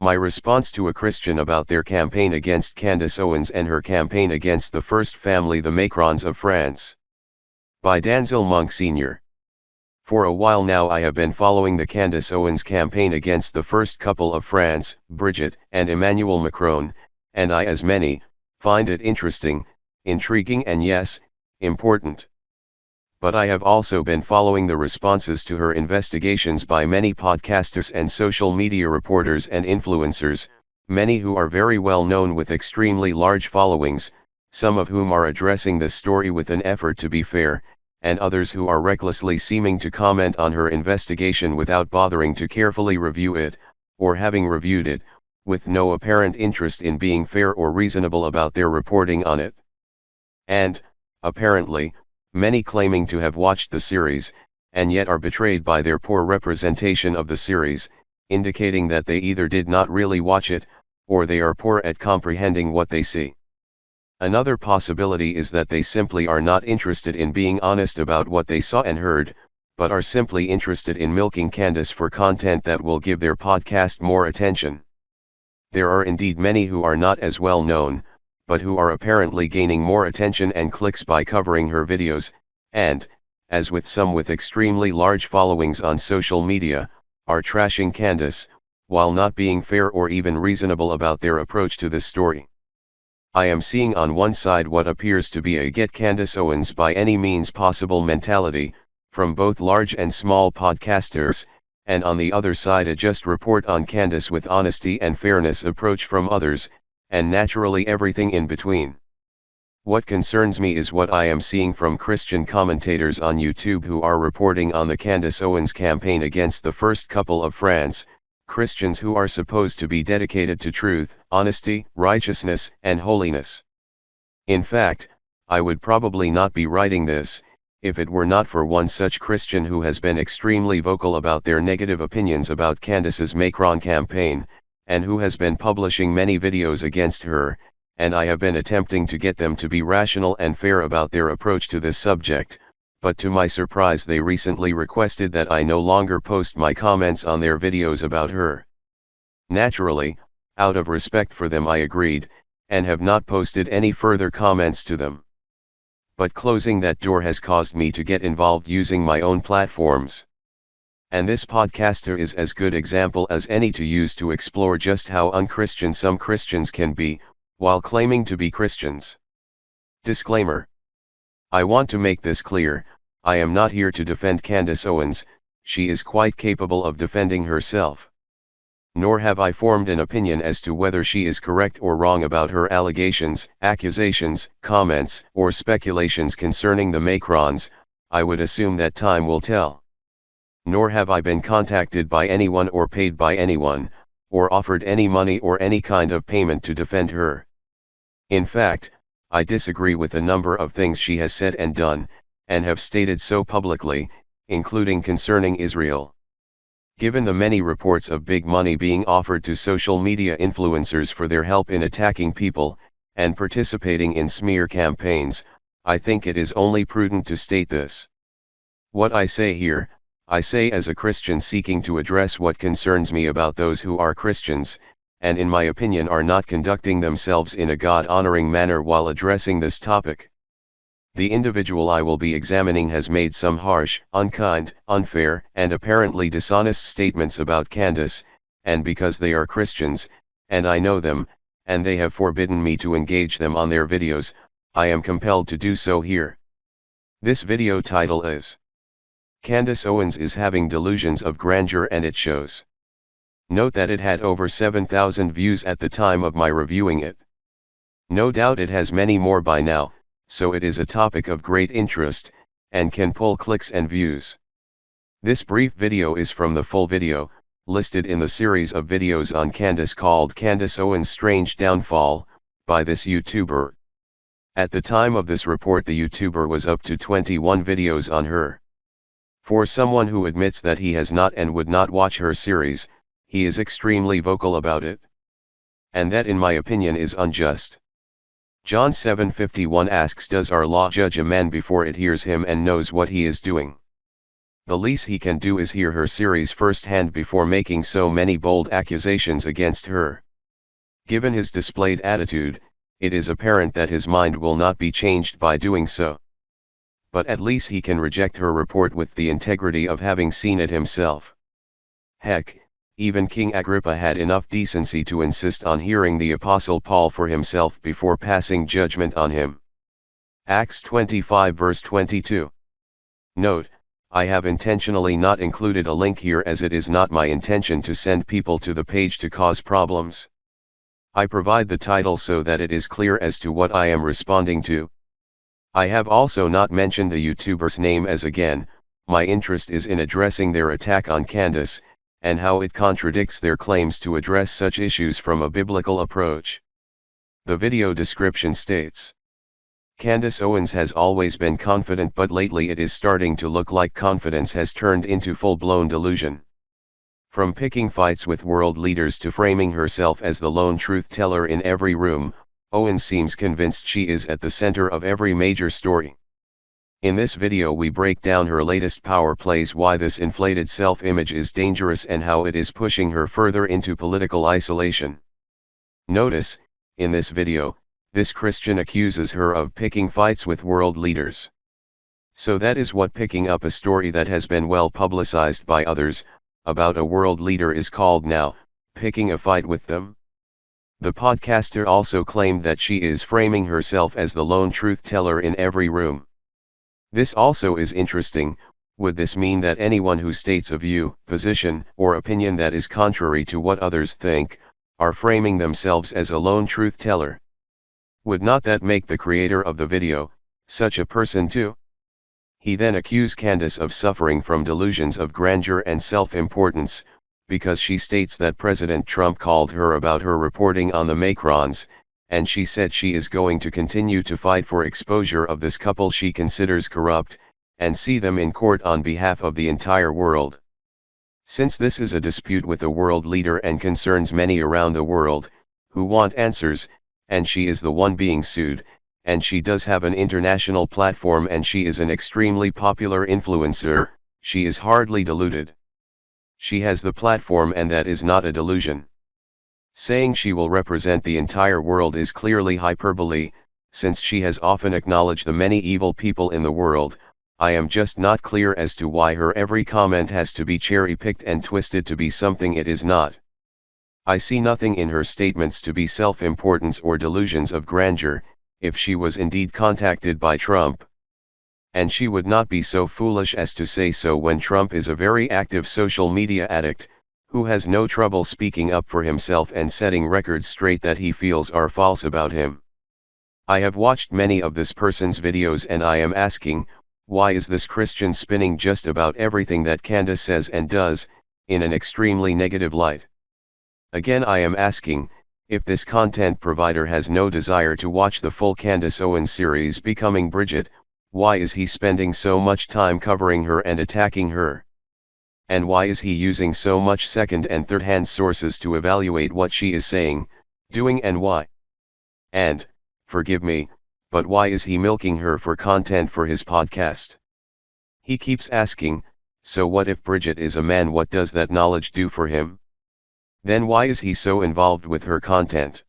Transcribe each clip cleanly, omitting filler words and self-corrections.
My response to a Christian about their campaign against Candace Owens and her campaign against the first family, the Macrons of France. By Danzel Monk Sr. For a while now I have been following the Candace Owens campaign against the first couple of France, Brigitte and Emmanuel Macron, and I, as many, find it interesting, intriguing and yes, important. But I have also been following the responses to her investigations by many podcasters and social media reporters and influencers, many who are very well known with extremely large followings, some of whom are addressing this story with an effort to be fair, and others who are recklessly seeming to comment on her investigation without bothering to carefully review it, or having reviewed it, with no apparent interest in being fair or reasonable about their reporting on it. And, apparently, many claiming to have watched the series, and yet are betrayed by their poor representation of the series, indicating that they either did not really watch it, or they are poor at comprehending what they see. Another possibility is that they simply are not interested in being honest about what they saw and heard, but are simply interested in milking Candace for content that will give their podcast more attention. There are indeed many who are not as well known, but who are apparently gaining more attention and clicks by covering her videos, and, as with some with extremely large followings on social media, are trashing Candace, while not being fair or even reasonable about their approach to this story. I am seeing on one side what appears to be a get Candace Owens by any means possible mentality, from both large and small podcasters, and on the other side a just report on Candace with honesty and fairness approach from others, and naturally everything in between. What concerns me is what I am seeing from Christian commentators on YouTube who are reporting on the Candace Owens campaign against the first couple of France, Christians who are supposed to be dedicated to truth, honesty, righteousness, and holiness. In fact, I would probably not be writing this, if it were not for one such Christian who has been extremely vocal about their negative opinions about Candace's Macron campaign, and who has been publishing many videos against her, and I have been attempting to get them to be rational and fair about their approach to this subject, but to my surprise they recently requested that I no longer post my comments on their videos about her. Naturally, out of respect for them I agreed, and have not posted any further comments to them. But closing that door has caused me to get involved using my own platforms. And this podcaster is as good example as any to use to explore just how unchristian some Christians can be, while claiming to be Christians. Disclaimer. I want to make this clear, I am not here to defend Candace Owens, she is quite capable of defending herself. Nor have I formed an opinion as to whether she is correct or wrong about her allegations, accusations, comments, or speculations concerning the Macrons. I would assume that time will tell. Nor have I been contacted by anyone or paid by anyone, or offered any money or any kind of payment to defend her. In fact, I disagree with a number of things she has said and done, and have stated so publicly, including concerning Israel. Given the many reports of big money being offered to social media influencers for their help in attacking people, and participating in smear campaigns, I think it is only prudent to state this. What I say here, I say as a Christian seeking to address what concerns me about those who are Christians, and in my opinion are not conducting themselves in a God-honoring manner while addressing this topic. The individual I will be examining has made some harsh, unkind, unfair, and apparently dishonest statements about Candace, and because they are Christians, and I know them, and they have forbidden me to engage them on their videos, I am compelled to do so here. This video title is Candace Owens is having delusions of grandeur and it shows. Note that it had over 7,000 views at the time of my reviewing it. No doubt it has many more by now, so it is a topic of great interest, and can pull clicks and views. This brief video is from the full video, listed in the series of videos on Candace called Candace Owens' Strange Downfall, by this YouTuber. At the time of this report the YouTuber was up to 21 videos on her. For someone who admits that he has not and would not watch her series, he is extremely vocal about it. And that in my opinion is unjust. John 7:51 asks, does our law judge a man before it hears him and knows what he is doing? The least he can do is hear her series firsthand before making so many bold accusations against her. Given his displayed attitude, it is apparent that his mind will not be changed by doing so. But at least he can reject her report with the integrity of having seen it himself. Heck, even King Agrippa had enough decency to insist on hearing the Apostle Paul for himself before passing judgment on him. Acts 25 verse 22. Note, I have intentionally not included a link here as it is not my intention to send people to the page to cause problems. I provide the title so that it is clear as to what I am responding to. I have also not mentioned the YouTuber's name as again, my interest is in addressing their attack on Candace, and how it contradicts their claims to address such issues from a biblical approach. The video description states, Candace Owens has always been confident, but lately it is starting to look like confidence has turned into full-blown delusion. From picking fights with world leaders to framing herself as the lone truth teller in every room, Owens seems convinced she is at the center of every major story. In this video we break down her latest power plays, why this inflated self-image is dangerous, and how it is pushing her further into political isolation. Notice, in this video, this Christian accuses her of picking fights with world leaders. So that is what picking up a story that has been well publicized by others, about a world leader is called now, picking a fight with them. The podcaster also claimed that she is framing herself as the lone truth teller in every room. This also is interesting. Would this mean that anyone who states a view, position, or opinion that is contrary to what others think, are framing themselves as a lone truth teller? Would not that make the creator of the video, such a person too? He then accused Candace of suffering from delusions of grandeur and self-importance, because she states that President Trump called her about her reporting on the Macrons, and she said she is going to continue to fight for exposure of this couple she considers corrupt, and see them in court on behalf of the entire world. Since this is a dispute with a world leader and concerns many around the world, who want answers, and she is the one being sued, and she does have an international platform and she is an extremely popular influencer, she is hardly deluded. She has the platform, and that is not a delusion. Saying she will represent the entire world is clearly hyperbole, since she has often acknowledged the many evil people in the world. I am just not clear as to why her every comment has to be cherry-picked and twisted to be something it is not. I see nothing in her statements to be self-importance or delusions of grandeur, if she was indeed contacted by Trump. And she would not be so foolish as to say so when Trump is a very active social media addict, who has no trouble speaking up for himself and setting records straight that he feels are false about him. I have watched many of this person's videos and I am asking, why is this Christian spinning just about everything that Candace says and does, in an extremely negative light? Again I am asking, if this content provider has no desire to watch the full Candace Owens series Becoming Bridget, why is he spending so much time covering her and attacking her? And why is he using so much second and third-hand sources to evaluate what she is saying, doing, and why? And, forgive me, but why is he milking her for content for his podcast? He keeps asking, so what if Bridget is a man, what does that knowledge do for him? Then why is he so involved with her content?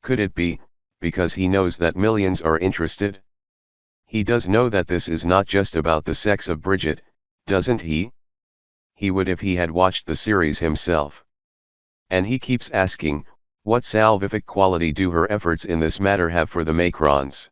Could it be, because he knows that millions are interested? He does know that this is not just about the sex of Bridget, doesn't he? He would if he had watched the series himself. And he keeps asking, what salvific quality do her efforts in this matter have for the Macrons?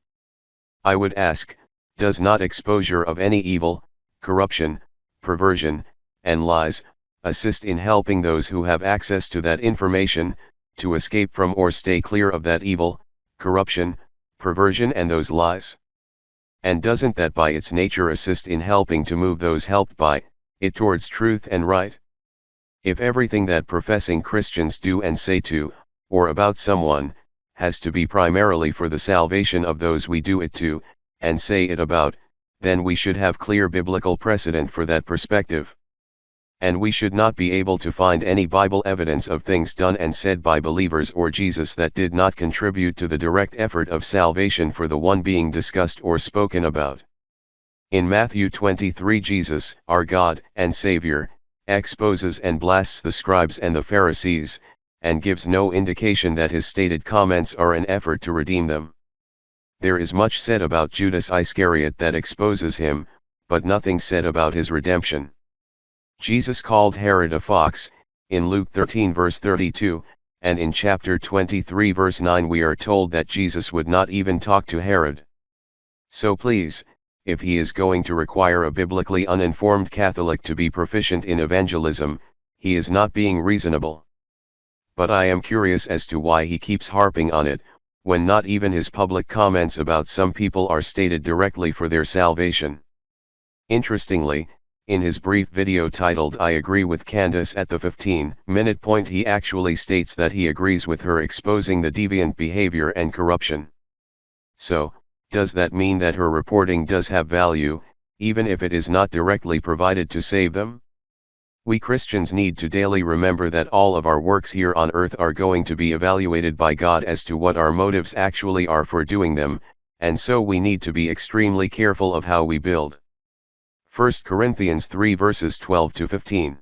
I would ask, does not exposure of any evil, corruption, perversion, and lies, assist in helping those who have access to that information, to escape from or stay clear of that evil, corruption, perversion and those lies? And doesn't that by its nature assist in helping to move those helped by it towards truth and right? If everything that professing Christians do and say to, or about someone, has to be primarily for the salvation of those we do it to, and say it about, then we should have clear biblical precedent for that perspective. And we should not be able to find any Bible evidence of things done and said by believers or Jesus that did not contribute to the direct effort of salvation for the one being discussed or spoken about. In Matthew 23, Jesus, our God and Savior, exposes and blasts the scribes and the Pharisees, and gives no indication that his stated comments are an effort to redeem them. There is much said about Judas Iscariot that exposes him, but nothing said about his redemption. Jesus called Herod a fox, in Luke 13 verse 32, and in chapter 23 verse 9 we are told that Jesus would not even talk to Herod. So please, if he is going to require a biblically uninformed Catholic to be proficient in evangelism, he is not being reasonable. But I am curious as to why he keeps harping on it, when not even his public comments about some people are stated directly for their salvation. Interestingly, in his brief video titled "I Agree with Candace" at the 15-minute point, he actually states that he agrees with her exposing the deviant behavior and corruption. So, does that mean that her reporting does have value, even if it is not directly provided to save them? We Christians need to daily remember that all of our works here on earth are going to be evaluated by God as to what our motives actually are for doing them, and so we need to be extremely careful of how we build. 1 Corinthians 3 verses 12 to 15.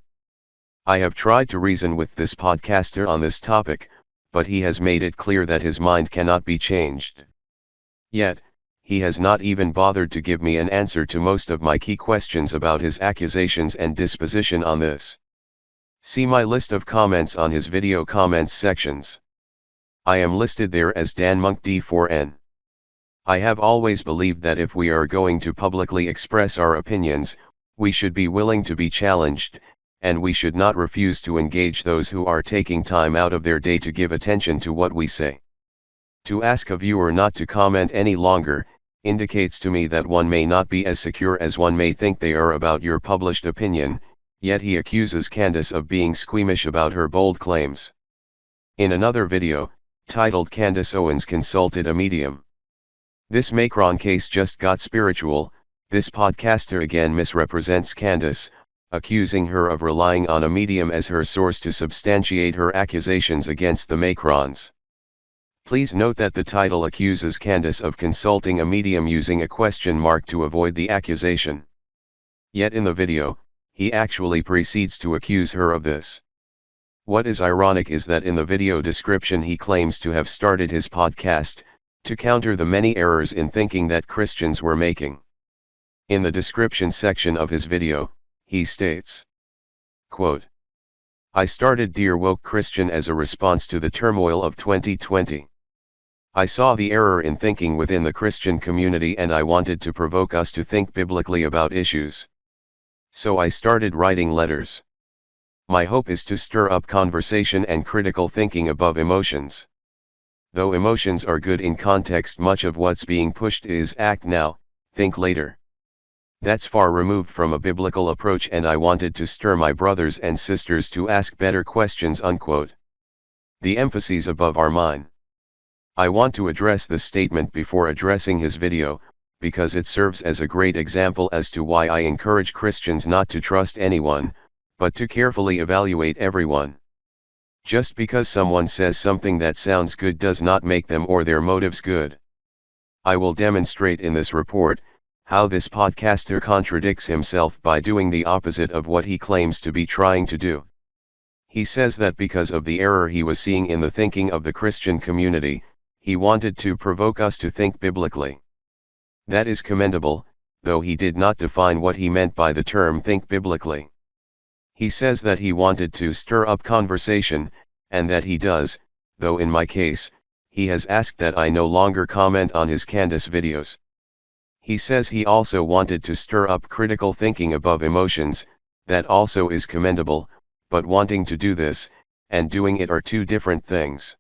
I have tried to reason with this podcaster on this topic, but he has made it clear that his mind cannot be changed. Yet, he has not even bothered to give me an answer to most of my key questions about his accusations and disposition on this. See my list of comments on his video comments sections. I am listed there as Dan Monk D4N. I have always believed that if we are going to publicly express our opinions, we should be willing to be challenged, and we should not refuse to engage those who are taking time out of their day to give attention to what we say. To ask a viewer not to comment any longer, indicates to me that one may not be as secure as one may think they are about your published opinion, yet he accuses Candace of being squeamish about her bold claims. In another video, titled "Candace Owens Consulted a Medium." This Macron case just got spiritual. This podcaster again misrepresents Candace, accusing her of relying on a medium as her source to substantiate her accusations against the Macrons. Please note that the title accuses Candace of consulting a medium using a question mark to avoid the accusation. Yet in the video, he actually proceeds to accuse her of this. What is ironic is that in the video description he claims to have started his podcast to counter the many errors in thinking that Christians were making. In the description section of his video, he states, quote, "I started Dear Woke Christian as a response to the turmoil of 2020. I saw the error in thinking within the Christian community and I wanted to provoke us to think biblically about issues. So I started writing letters. My hope is to stir up conversation and critical thinking above emotions. Though emotions are good in context, much of what's being pushed is act now, think later. That's far removed from a biblical approach and I wanted to stir my brothers and sisters to ask better questions." Unquote. The emphases above are mine. I want to address this statement before addressing his video, because it serves as a great example as to why I encourage Christians not to trust anyone, but to carefully evaluate everyone. Just because someone says something that sounds good does not make them or their motives good. I will demonstrate in this report how this podcaster contradicts himself by doing the opposite of what he claims to be trying to do. He says that because of the error he was seeing in the thinking of the Christian community, he wanted to provoke us to think biblically. That is commendable, though he did not define what he meant by the term think biblically. He says that he wanted to stir up conversation, and that he does, though in my case, he has asked that I no longer comment on his Candace videos. He says he also wanted to stir up critical thinking above emotions. That also is commendable, but wanting to do this, and doing it are two different things.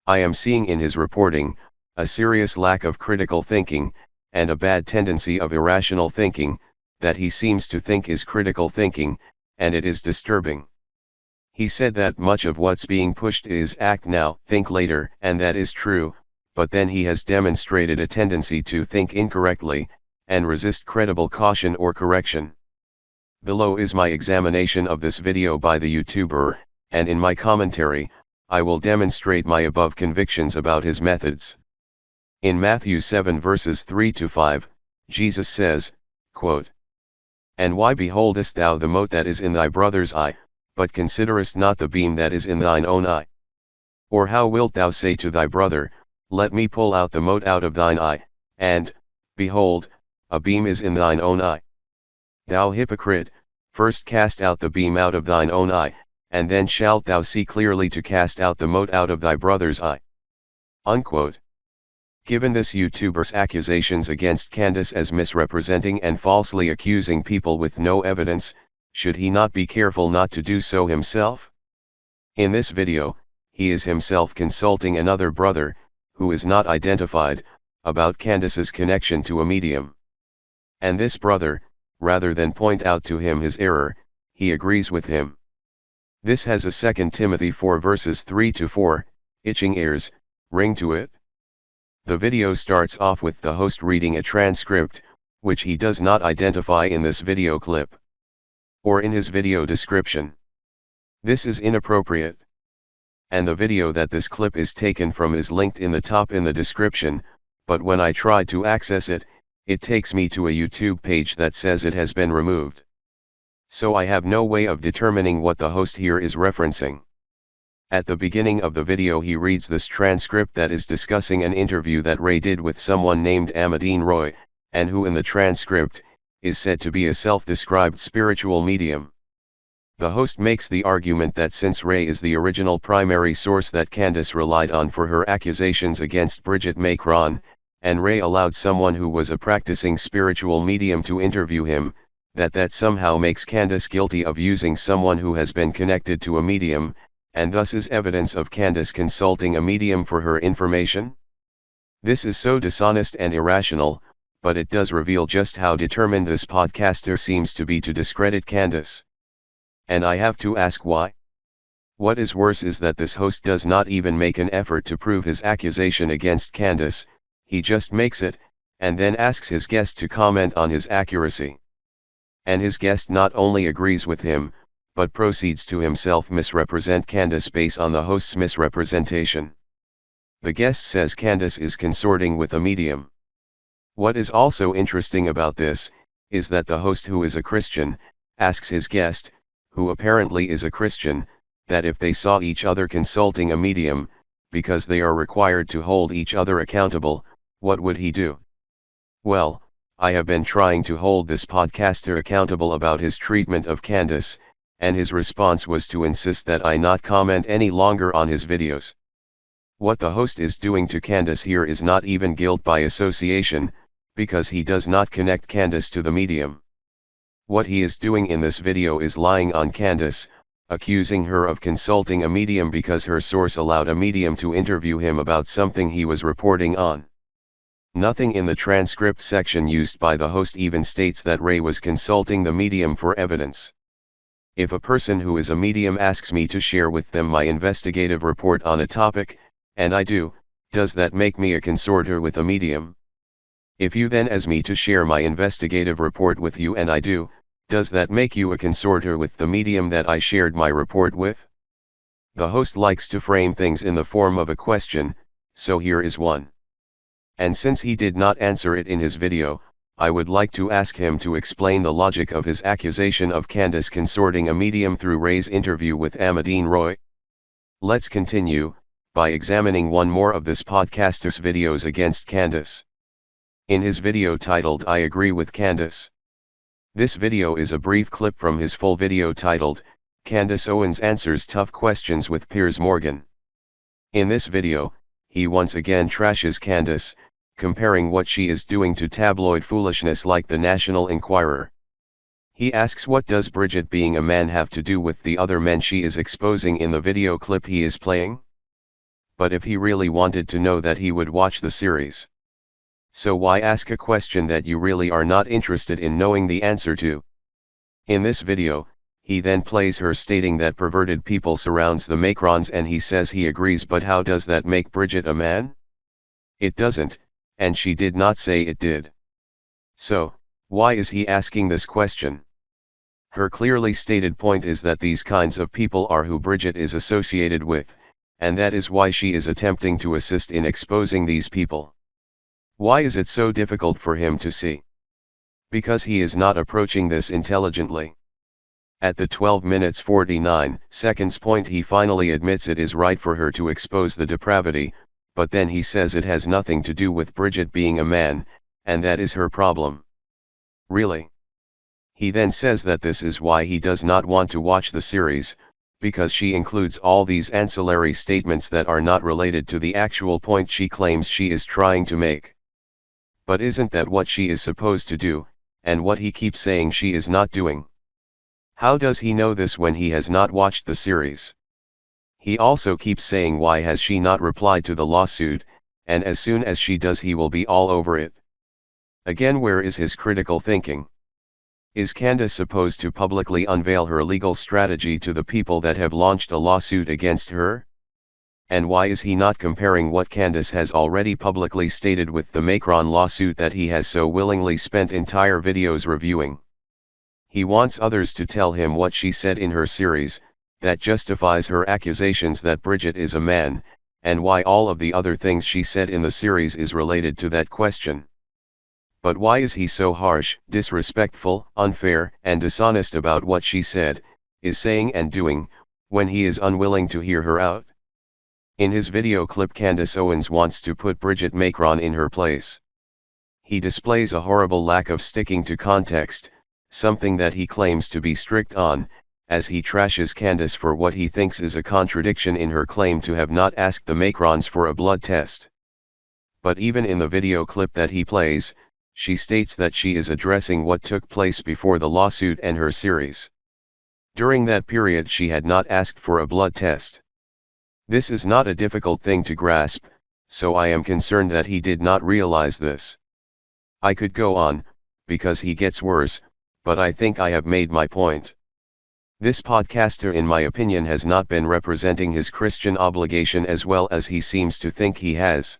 I am seeing in his reporting, a serious lack of critical thinking, and a bad tendency of irrational thinking, that he seems to think is critical thinking, and it is disturbing. He said that much of what's being pushed is act now, think later, and that is true, but then he has demonstrated a tendency to think incorrectly, and resist credible caution or correction. Below is my examination of this video by the YouTuber, and in my commentary, I will demonstrate my above convictions about his methods. In Matthew 7 verses 3 to 5, Jesus says, Quote, "And why beholdest thou the mote that is in thy brother's eye, but considerest not the beam that is in thine own eye? Or how wilt thou say to thy brother, Let me pull out the mote out of thine eye, and, behold, a beam is in thine own eye? Thou hypocrite, first cast out the beam out of thine own eye, and then shalt thou see clearly to cast out the mote out of thy brother's eye." Unquote. Given this YouTuber's accusations against Candace as misrepresenting and falsely accusing people with no evidence, should he not be careful not to do so himself? In this video, he is himself consulting another brother, who is not identified, about Candace's connection to a medium. And this brother, rather than point out to him his error, he agrees with him. This has a 2 Timothy 4 verses 3-4, itching ears, ring to it. The video starts off with the host reading a transcript, which he does not identify in this video clip, or in his video description. This is inappropriate. And the video that this clip is taken from is linked in the top in the description, but when I try to access it, it takes me to a YouTube page that says it has been removed. So I have no way of determining what the host here is referencing. At the beginning of the video he reads this transcript that is discussing an interview that Ray did with someone named Amadine Roy, and who in the transcript, is said to be a self-described spiritual medium. The host makes the argument that since Ray is the original primary source that Candace relied on for her accusations against Bridget Macron, and Ray allowed someone who was a practicing spiritual medium to interview him, that somehow makes Candace guilty of using someone who has been connected to a medium, and thus is evidence of Candace consulting a medium for her information? This is so dishonest and irrational, but it does reveal just how determined this podcaster seems to be to discredit Candace. And I have to ask why? What is worse is that this host does not even make an effort to prove his accusation against Candace, he just makes it, and then asks his guest to comment on his accuracy. And his guest not only agrees with him, but proceeds to himself misrepresent Candace based on the host's misrepresentation. The guest says Candace is consorting with a medium. What is also interesting about this, is that the host, who is a Christian, asks his guest, who apparently is a Christian, that if they saw each other consulting a medium, because they are required to hold each other accountable, what would he do? Well, I have been trying to hold this podcaster accountable about his treatment of Candace, and his response was to insist that I not comment any longer on his videos. What the host is doing to Candace here is not even guilt by association, because he does not connect Candace to the medium. What he is doing in this video is lying on Candace, accusing her of consulting a medium because her source allowed a medium to interview him about something he was reporting on. Nothing in the transcript section used by the host even states that Ray was consulting the medium for evidence. If a person who is a medium asks me to share with them my investigative report on a topic, and I do, does that make me a consorter with a medium? If you then ask me to share my investigative report with you and I do, does that make you a consorter with the medium that I shared my report with? The host likes to frame things in the form of a question, so here is one. And since he did not answer it in his video, I would like to ask him to explain the logic of his accusation of Candace consorting a medium through Ray's interview with Amadine Roy. Let's continue, by examining one more of this podcaster's videos against Candace. In his video titled I Agree with Candace. This video is a brief clip from his full video titled, Candace Owens Answers Tough Questions with Piers Morgan. In this video, he once again trashes Candace, comparing what she is doing to tabloid foolishness like the National Enquirer. He asks, what does Bridget being a man have to do with the other men she is exposing in the video clip he is playing? But if he really wanted to know that, he would watch the series. So why ask a question that you really are not interested in knowing the answer to? In this video, he then plays her stating that perverted people surrounds the Macrons, and he says he agrees, but how does that make Bridget a man? It doesn't, and she did not say it did. So, why is he asking this question? Her clearly stated point is that these kinds of people are who Bridget is associated with, and that is why she is attempting to assist in exposing these people. Why is it so difficult for him to see? Because he is not approaching this intelligently. At the 12 minutes 49 seconds point he finally admits it is right for her to expose the depravity, but then he says it has nothing to do with Bridget being a man, and that is her problem. Really? He then says that this is why he does not want to watch the series, because she includes all these ancillary statements that are not related to the actual point she claims she is trying to make. But isn't that what she is supposed to do, and what he keeps saying she is not doing? How does he know this when he has not watched the series? He also keeps saying why has she not replied to the lawsuit, and as soon as she does he will be all over it. Again, where is his critical thinking? Is Candace supposed to publicly unveil her legal strategy to the people that have launched a lawsuit against her? And why is he not comparing what Candace has already publicly stated with the Macron lawsuit that he has so willingly spent entire videos reviewing? He wants others to tell him what she said in her series, that justifies her accusations that Bridget is a man, and why all of the other things she said in the series is related to that question. But why is he so harsh, disrespectful, unfair, and dishonest about what she said, is saying and doing, when he is unwilling to hear her out? In his video clip, Candace Owens wants to put Bridget Macron in her place. He displays a horrible lack of sticking to context, something that he claims to be strict on, as he trashes Candace for what he thinks is a contradiction in her claim to have not asked the Macrons for a blood test. But even in the video clip that he plays, she states that she is addressing what took place before the lawsuit and her series. During that period she had not asked for a blood test. This is not a difficult thing to grasp, so I am concerned that he did not realize this. I could go on, because he gets worse, but I think I have made my point. This podcaster, in my opinion, has not been representing his Christian obligation as well as he seems to think he has.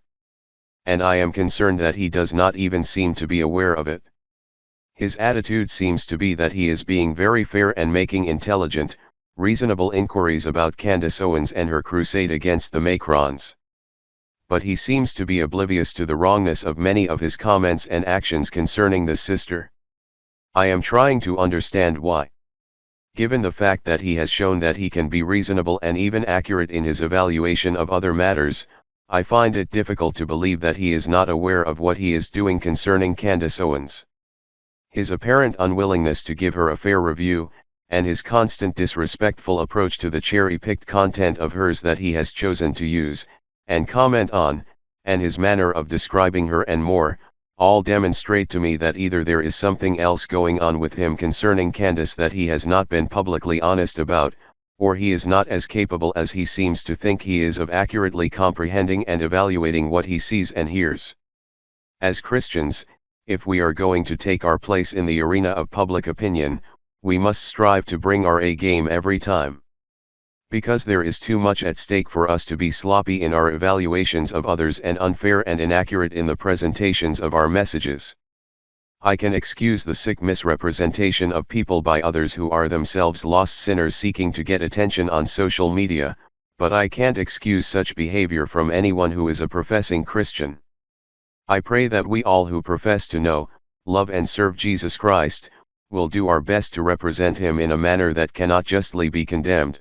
And I am concerned that he does not even seem to be aware of it. His attitude seems to be that he is being very fair and making intelligent, reasonable inquiries about Candace Owens and her crusade against the Macrons. But he seems to be oblivious to the wrongness of many of his comments and actions concerning the sister. I am trying to understand why. Given the fact that he has shown that he can be reasonable and even accurate in his evaluation of other matters, I find it difficult to believe that he is not aware of what he is doing concerning Candace Owens. His apparent unwillingness to give her a fair review, and his constant disrespectful approach to the cherry-picked content of hers that he has chosen to use, and comment on, and his manner of describing her and more, all demonstrate to me that either there is something else going on with him concerning Candace that he has not been publicly honest about, or he is not as capable as he seems to think he is of accurately comprehending and evaluating what he sees and hears. As Christians, if we are going to take our place in the arena of public opinion, we must strive to bring our A game every time. Because there is too much at stake for us to be sloppy in our evaluations of others and unfair and inaccurate in the presentations of our messages. I can excuse the sick misrepresentation of people by others who are themselves lost sinners seeking to get attention on social media, but I can't excuse such behavior from anyone who is a professing Christian. I pray that we all who profess to know, love and serve Jesus Christ, will do our best to represent him in a manner that cannot justly be condemned.